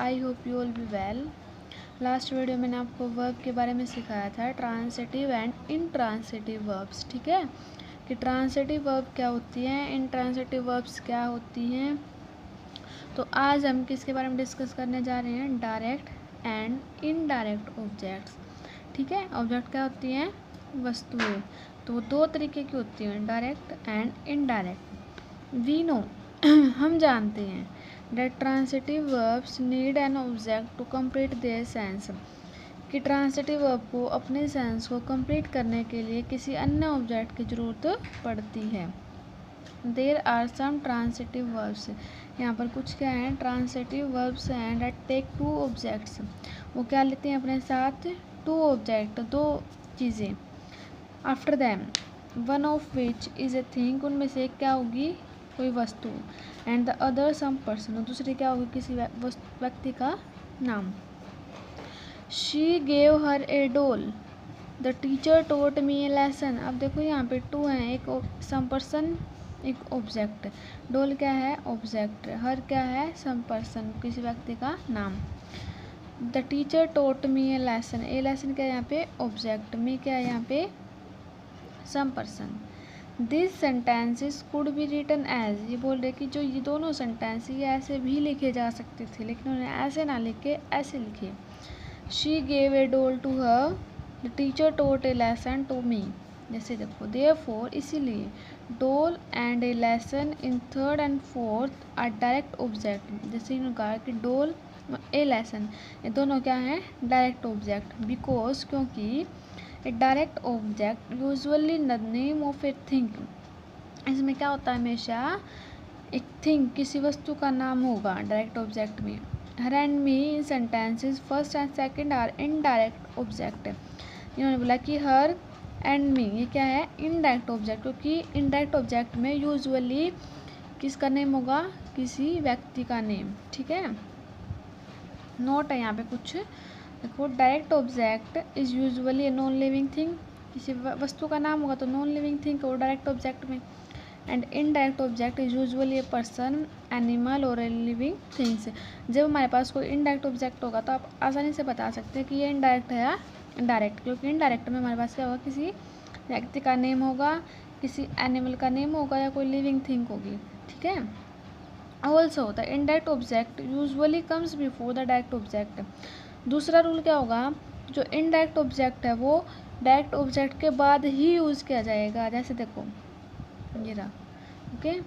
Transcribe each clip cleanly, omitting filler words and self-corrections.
I hope you all be well. Last video मैंने आपको verb के बारे में सिखाया था, ट्रांसिटिव एंड इनट्रांसिटिव वर्ब्स। ठीक है, कि ट्रांसिटिव वर्ब क्या होती हैं, इनट्रांसिटिव वर्ब्स क्या होती हैं। तो आज हम किसके बारे में डिस्कस करने जा रहे हैं, डायरेक्ट एंड इनडायरेक्ट ऑब्जेक्ट्स। ठीक है, ऑब्जेक्ट क्या होती हैं, वस्तुएं। तो वो दो तरीके की होती हैं, direct and indirect. We know हम जानते हैं that transitive verbs need an object to complete their sense, कि ट्रांसिटिव वर्ब को अपने सेंस को कंप्लीट करने के लिए किसी अन्य ऑब्जेक्ट की ज़रूरत पड़ती है। There are some transitive verbs, यहाँ पर कुछ क्या हैं, ट्रांसिटिव वर्ब्स हैं डेट टेक टू ऑब्जेक्ट्स, वो क्या लेते हैं अपने साथ, टू ऑब्जेक्ट, दो चीज़ें। After them one of which is a thing, उनमें से एक क्या होगी, कोई वस्तु, and the other some person, और दूसरी क्या होगी, किसी व्यक्ति का नाम। She gave her a doll, the teacher taught me a lesson. अब देखो यहाँ पे टू हैं, एक सम पर्सन, एक ऑब्जेक्ट। डोल क्या है, ऑब्जेक्ट। हर क्या है, सम पर्सन, किसी व्यक्ति का नाम। The teacher taught me a lesson, a lesson क्या है यहाँ पे, ऑब्जेक्ट। मी क्या है यहाँ पे, some person. This sentences could be written as, ये बोल रहे कि जो ये दोनों सेंटेंस ये ऐसे भी लिखे जा सकते थे, लेकिन उन्होंने ऐसे ना लिखे, ऐसे लिखे। She gave a doll to her, the teacher taught a lesson to me. जैसे देखो, देयरफॉर, इसीलिए, doll and a lesson in third and fourth are direct object. जैसे इन्होंने कहा कि डोल, ए लेसन, ये दोनों क्या हैं, डायरेक्ट ऑब्जेक्ट। बिकॉज, क्योंकि a direct object usually the name of a thing, इसमें क्या होता है, हमेशा एक थिंग, किसी वस्तु का नाम होगा डायरेक्ट ऑब्जेक्ट में। Her and me in sentences first and second are indirect object. इन्होंने बोला कि हर एंड मी ये क्या है, इनडायरेक्ट ऑब्जेक्ट, क्योंकि इनडायरेक्ट ऑब्जेक्ट में यूजुअली किसका नेम होगा, किसी व्यक्ति का नेम। ठीक है, नोट है यहाँ पे कुछ, देखो, direct object is usually a non living thing, किसी वस्तु का नाम होगा तो नॉन लिविंग थिंग वो डायरेक्ट ऑब्जेक्ट में। And indirect object is usually a person, animal और ए लिविंग थिंग्स। जब हमारे पास कोई इनडायरेक्ट ऑब्जेक्ट होगा तो आप आसानी से बता सकते हैं कि ये इनडायरेक्ट है या डायरेक्ट, क्योंकि इनडायरेक्ट में हमारे पास क्या होगा, किसी व्यक्ति का नेम होगा, किसी एनिमल का नेम होगा, या कोई लिविंग थिंग होगी। ठीक है, also the indirect object usually comes before the direct object. दूसरा रूल क्या होगा, जो इनडायरेक्ट ऑब्जेक्ट है वो डायरेक्ट ऑब्जेक्ट के बाद ही यूज़ किया जाएगा। जैसे देखो ये रहा, okay.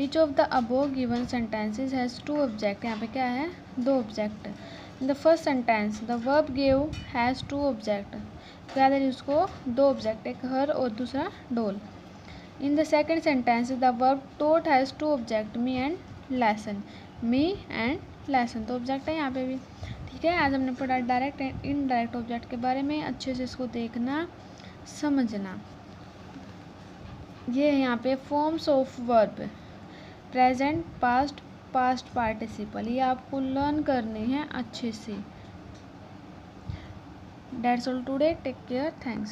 Each of the above given sentences has two object, यहाँ पे क्या है, दो object. In the first sentence the verb give has two object, क्या दे उसको, दो ऑब्जेक्ट, एक हर और दूसरा doll. In the second sentence the verb taught has two object, me and lesson, me and lesson, तो ऑब्जेक्ट है यहाँ पे भी। ठीक है, आज हमने पढ़ा डायरेक्ट एंड इनडायरेक्ट ऑब्जेक्ट के बारे में, अच्छे से इसको देखना, समझना। ये है यहाँ पे forms of verb, present, past, past participle, ये आपको लर्न करने हैं अच्छे से। That's all today, take care, thanks.